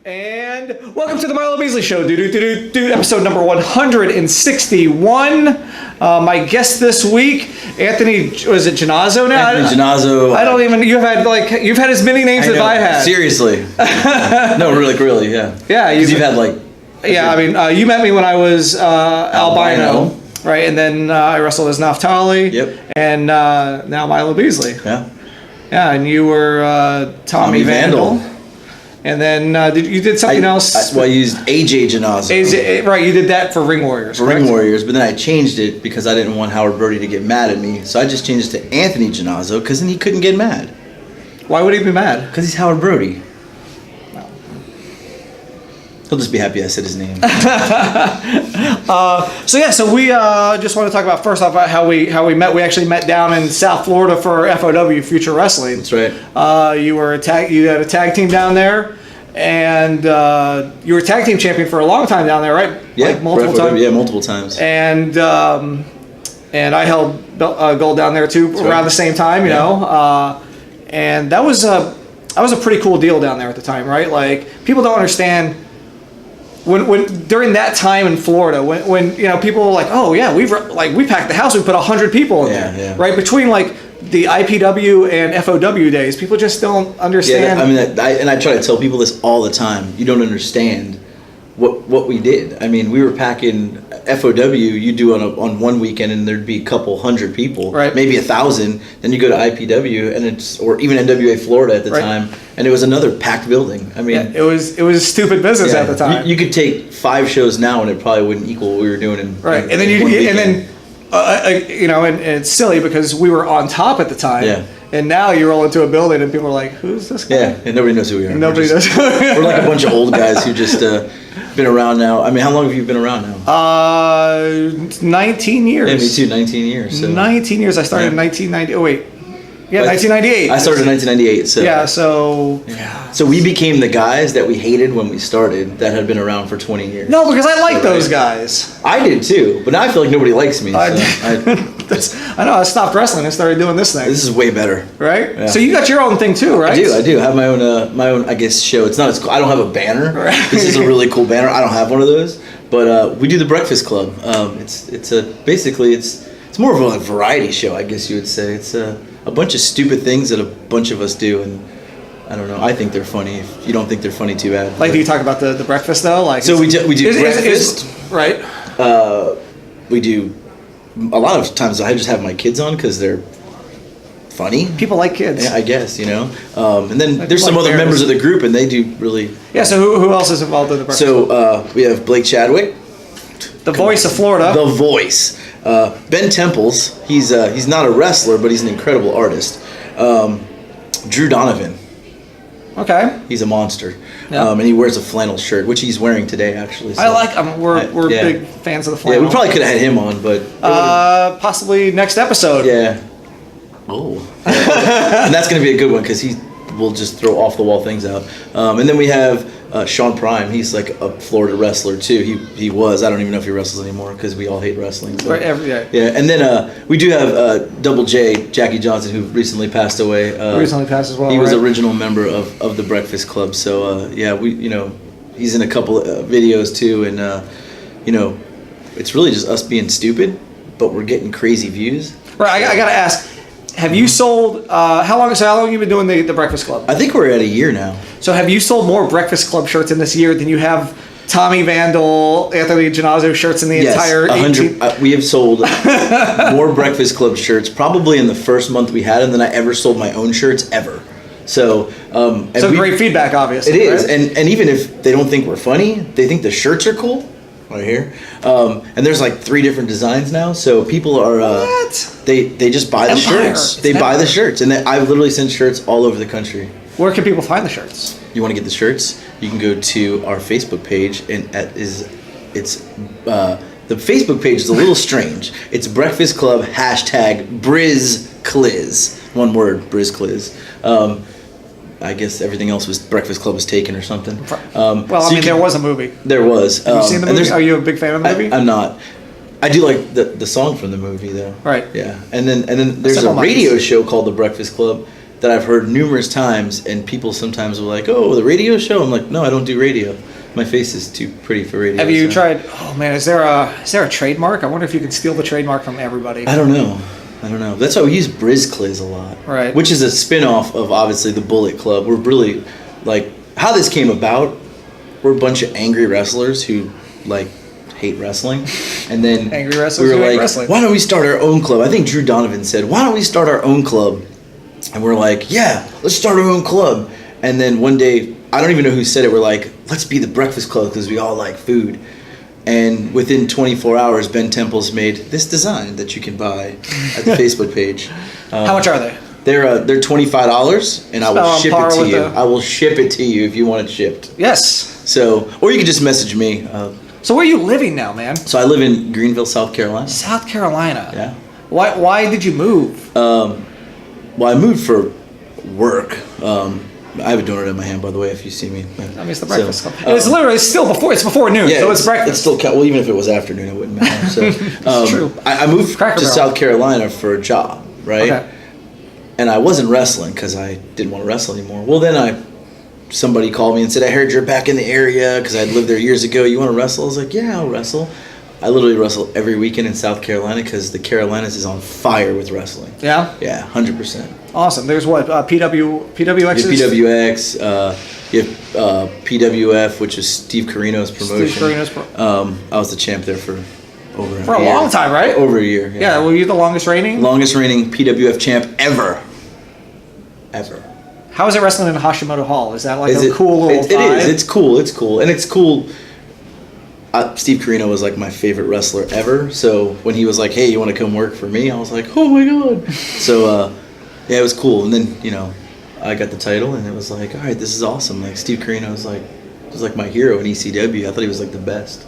And welcome to the Milo Beasley Show, episode number 161. My guest this week, Anthony, was it Jannazzo now? Anthony Jannazzo. I don't even, you've had as many names as I had. Seriously. No, really, yeah. Yeah. You've had Yeah, I mean, you met me when I was albino, right? And then I wrestled as Naphtali. Yep. And now Milo Beasley. Yeah. Yeah, and you were Tommy Vandal. And then you did something else. I used AJ Jannazzo. Right, you did that for Ring Warriors. For Ring Warriors, but then I changed it because I didn't want Howard Brody to get mad at me. So I just changed it to Anthony Jannazzo because then he couldn't get mad. Why would he be mad? Because he's Howard Brody. He'll just be happy I said his name. So we just want to talk about first off about how we met. We actually met down in South Florida for FOW Future Wrestling. That's right. You had a tag team down there, and you were tag team champion for a long time down there, right? Yeah, like multiple times. Yeah, multiple times. And I held gold down there too around the same time, you know. And that was a pretty cool deal down there at the time, right? Like people don't understand. When during that time in Florida, when you know people were like, oh yeah, we packed the house, we put 100 people in there, right? Between like the IPW and FOW days, people just don't understand. Yeah, I mean, I try to tell people this all the time. You don't understand what we did. I mean, we were packing FOW. You do on one weekend, and there'd be a couple hundred people, right? Maybe 1,000. Then you go to IPW, and or even NWA Florida at the time, and it was another packed building. I mean, it was a stupid business at the time. You could take 5 shows now, and it probably wouldn't equal what we were doing in and then you know, and it's silly because we were on top at the time. Yeah. And now you roll into a building and people are like, "Who's this guy?" Yeah, and nobody knows who we are. Nobody knows. We're like a bunch of old guys who just been around now. I mean, how long have you been around now? 19 years. Yeah, me too. 19 years. So. 19 years. I started in 1990. Oh wait. Yeah, 1998. I started in 1998. So yeah, so so we became the guys that we hated when we started that had been around for 20 years. No, because I like those guys. I did too, but now I feel like nobody likes me. I know. I stopped wrestling and started doing this thing. This is way better, right? Yeah. So you got your own thing too, right? I do. I have my own. I guess show. It's not as cool. I don't have a banner. Right. This is a really cool banner. I don't have one of those, but we do the Breakfast Club. It's more of a variety show, I guess you would say. It's a bunch of stupid things that a bunch of us do, and I don't know. I think they're funny. If you don't think they're funny, too bad. Like, do you talk about the breakfast though? Like, so we do breakfast, right? We do a lot of times. I just have my kids on because they're funny. People like kids. Yeah, I guess, you know. And then there's some other members of the group, and they do really. Yeah. So who else is involved in the breakfast? So we have Blake Chadwick, the voice of Florida. The voice. Ben Temples, he's not a wrestler, but he's an incredible artist. Drew Donovan. Okay. He's a monster. Yep. And he wears a flannel shirt, which he's wearing today, actually. So. I like him. We're big fans of the flannel. Yeah, we probably could have had him on, but... possibly next episode. Yeah. Oh. And that's going to be a good one, because he will just throw off-the-wall things out. And then we have... Sean Prime, he's like a Florida wrestler too. He was. I don't even know if he wrestles anymore because we all hate wrestling. So. Right, yeah, and then we do have Double J, Jackie Johnson, who recently passed away. Recently passed as well. He was original member of the Breakfast Club. So he's in a couple of videos too, and it's really just us being stupid, but we're getting crazy views. Right, I gotta ask. Have you sold? How long have you been doing the Breakfast Club? I think we're at a year now. So have you sold more Breakfast Club shirts in this year than you have Tommy Vandal, Anthony Jannazzo shirts in the entire 100. We have sold more Breakfast Club shirts probably in the first month we had them than I ever sold my own shirts ever. So great feedback, obviously. It is, right? and even if they don't think we're funny, they think the shirts are cool. Right here, and there's like 3 different designs now, so people are they just buy the shirts. They buy the shirts, and I literally send shirts all over the country. Where can people find the shirts? You want to get the shirts? You can go to our Facebook page, and the Facebook page is a little strange. It's Breakfast Club #BrizCliz, one word, BrizCliz. I guess everything else was Breakfast Club was taken or something. There was a movie. There was. Have you seen the movie? Are you a big fan of the movie? I'm not. I do like the song from the movie though. Right. Yeah, and then there's a radio show called The Breakfast Club, that I've heard numerous times, and people sometimes are like, "Oh, the radio show." I'm like, "No, I don't do radio. My face is too pretty for radio." Have you tried? Oh man, is there a trademark? I wonder if you can steal the trademark from everybody. I don't know. That's why we use Brizzcliz a lot, Right? Which is a spin-off of obviously the Bullet Club. We're really like how this came about. We're a bunch of angry wrestlers who like hate wrestling, and then Angry wrestlers we were who hate like, wrestling. "Why don't we start our own club?" I think Drew Donovan said, "Why don't we start our own club?" And we're like, "Yeah, let's start our own club." And then one day, I don't even know who said it. We're like, "Let's be the Breakfast Club because we all like food." And within 24 hours, Ben Temple's made this design that you can buy at the Facebook page. How much are they? They're $25, and I will ship it to you. I will ship it to you if you want it shipped. Yes. So, or you can just message me. So where are you living now, man? So I live in Greenville, South Carolina. South Carolina. Yeah. Why did you move? Well, I moved for work. I have a donut in my hand, by the way, if you see me. I mean, it's the Breakfast Club. It's literally still before noon, Yeah, so it's breakfast. It's still well, even if it was afternoon, it wouldn't matter. So, It's true. I moved Cracker to Barrel. South Carolina for a job, right? Okay. And I wasn't wrestling because I didn't want to wrestle anymore. Well, then somebody called me and said, "I heard you're back in the area because I'd lived there years ago. You want to wrestle?" I was like, "Yeah, I'll wrestle." I literally wrestle every weekend in South Carolina because the Carolinas is on fire with wrestling. Yeah. Yeah, 100%. Awesome. There's what PWX. You have PWX. You have PWF, which is Steve Carino's promotion. Steve Carino's I was the champ there for over for a long time, right? Over a year. Yeah. Were you the longest reigning? Longest reigning PWF champ ever. How is it wrestling in Hashimoto Hall? Is that like a cool little It vibe? is. It's cool. And it's cool. Steve Carino was like my favorite wrestler ever. So when he was like, "Hey, you want to come work for me?" I was like, "Oh my god!" So yeah, it was cool. And then I got the title, and it was like, all right, this is awesome. Like Steve Carino was like my hero in ECW. I thought he was like the best.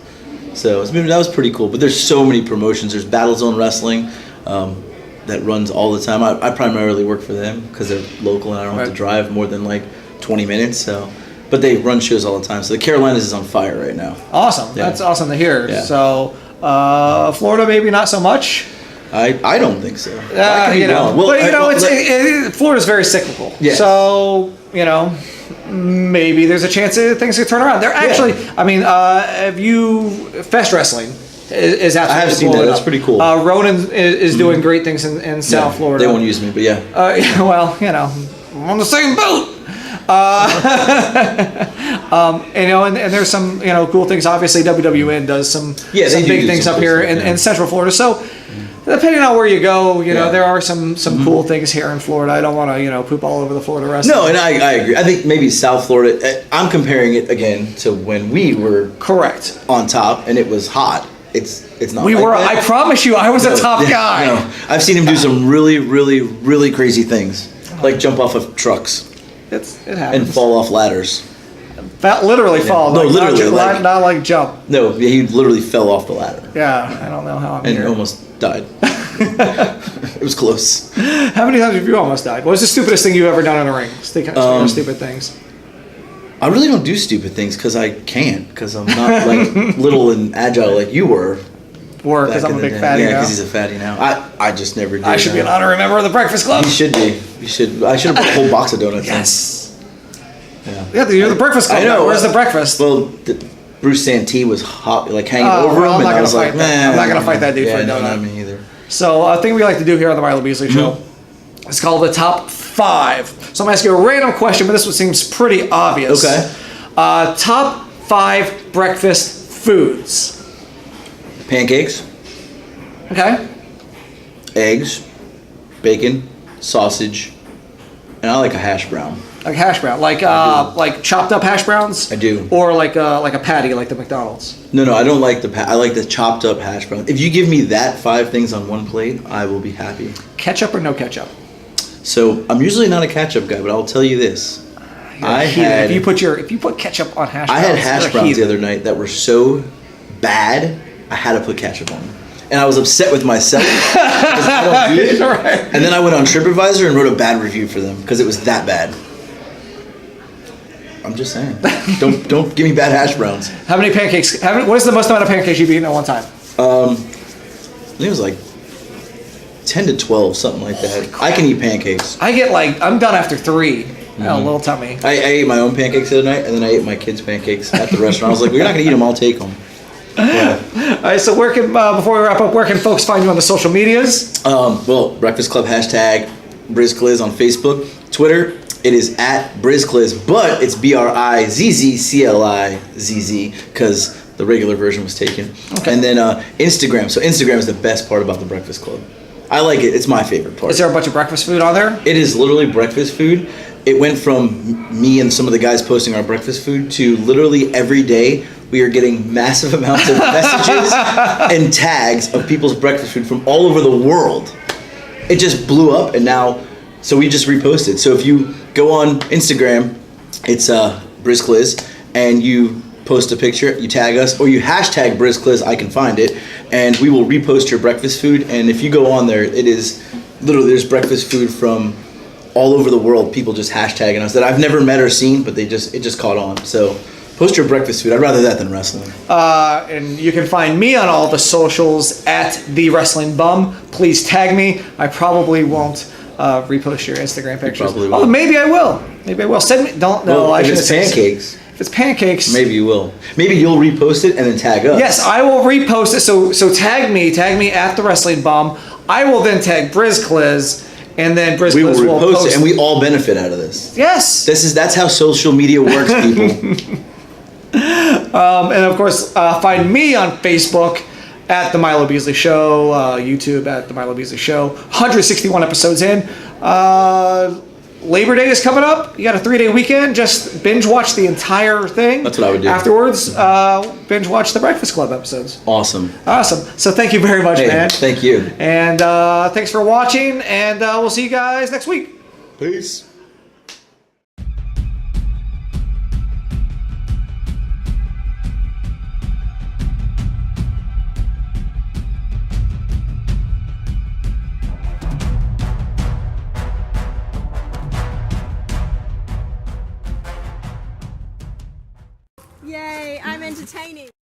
So that was pretty cool. But there's so many promotions. There's Battle Zone Wrestling that runs all the time. I primarily work for them because they're local and I don't have to drive more than like 20 minutes. So, but they run shows all the time. So the Carolinas is on fire right now. Awesome. Yeah. That's awesome to hear. Yeah. So Florida, maybe not so much. I don't think so. Florida's very cyclical. Yes. So maybe there's a chance that things could turn around. They're actually, Fest Wrestling is absolutely I have seen that. That's pretty cool. Ronan is doing great things in South Florida. They won't use me, but yeah. Well, I'm on the same boat. And there's some cool things. Obviously, WWN does some big things up here in Central Florida. So. Depending on where you go, there are some cool things here in Florida. I don't want to, poop all over the Florida wrestling. No, and I agree. I think maybe South Florida, I'm comparing it again to when we were correct on top and it was hot. It's not we like were. that. I promise you, I was a top guy. No, I've seen him do some really, really, really crazy things, like jump off of trucks. It happens. And fall off ladders. Literally fall. No, literally. Not like jump. No, he literally fell off the ladder. Yeah, I don't know how I'm here. And almost died. It was close. How many times have you almost died? What was the stupidest thing you ever done in a ring? Speaking of stupid things. I really don't do stupid things because I can't. Because I'm not like little and agile like you were. Because I'm a big fatty now. Yeah, because he's a fatty now. I just never did. I should be an honorary member of the Breakfast Club. You should be. You should. I should have bought a whole box of donuts. Yes. Yeah, you're the Breakfast Club. I know. Where's the breakfast? Well, Bruce Santee was hot, like hanging over him, and I was like, man, I'm not gonna fight that dude for a donut. Not me either. So a thing we like to do here on the Milo Beasley Show is called the top 5. So I'm gonna ask you a random question, but this one seems pretty obvious. Okay. Top 5 breakfast foods. Pancakes. Okay. Eggs, bacon, sausage, and I like a hash brown. Like hash brown, like chopped up hash browns. I do. Or like a patty, like the McDonald's. No, I don't like I like the chopped up hash brown. If you give me that 5 things on one plate, I will be happy. Ketchup or no ketchup? So I'm usually not a ketchup guy, but I'll tell you this: if you put ketchup on hash browns, I had hash browns the other night that were so bad, I had to put ketchup on them. And I was upset with myself because I don't do it. Right. And then I went on TripAdvisor and wrote a bad review for them because it was that bad. I'm just saying. Don't give me bad hash browns. How many pancakes? What is the most amount of pancakes you've eaten at one time? I think it was like 10 to 12, something like that. I can eat pancakes. I get I'm done after 3. A little tummy. I ate my own pancakes the other night, and then I ate my kids' pancakes at the restaurant. I was like, well, you're not going to eat them, I'll take them. Yeah. All right, so where can, before we wrap up, where can folks find you on the social medias? Well, Breakfast Club, hashtag BrizzCliz on Facebook. Twitter, it is at BrizzCliz, but it's BrizzCliz, because the regular version was taken. Okay. And then Instagram. So Instagram is the best part about the Breakfast Club. I like it. It's my favorite part. Is there a bunch of breakfast food on there? It is literally breakfast food. It went from me and some of the guys posting our breakfast food to literally every day we are getting massive amounts of messages and tags of people's breakfast food from all over the world. It just blew up, and now, so we just reposted. So if you go on Instagram, it's BrizzCliz, and you post a picture, you tag us, or you hashtag BrizzCliz, I can find it, and we will repost your breakfast food. And if you go on there, it is literally, there's breakfast food from all over the world, people just hashtagging us that I've never met or seen, but it just caught on. So post your breakfast food. I'd rather that than wrestling. And you can find me on all the socials at The Wrestling Bum. Please tag me. I probably won't repost your Instagram pictures. You probably will. Oh, maybe I will. Maybe I will. Send me. Don't know. Well, if it's pancakes. If it's pancakes, maybe you will. Maybe you'll repost it and then tag us. Yes, I will repost it. So tag me at The Wrestling Bum. I will then tag BrizzCliz. And then BrizzCliz we will repost post it, and we all benefit out of this. Yes. That's how social media works, people. And of course, find me on Facebook at The Milo Beasley Show, YouTube at The Milo Beasley Show. 161 episodes in. Labor Day is coming up. You got a 3-day weekend. Just binge watch the entire thing. That's what I would do. Afterwards, binge watch the Breakfast Club episodes. Awesome. So thank you very much, man. Thank you. And thanks for watching. And we'll see you guys next week. Peace. Yay, I'm entertaining.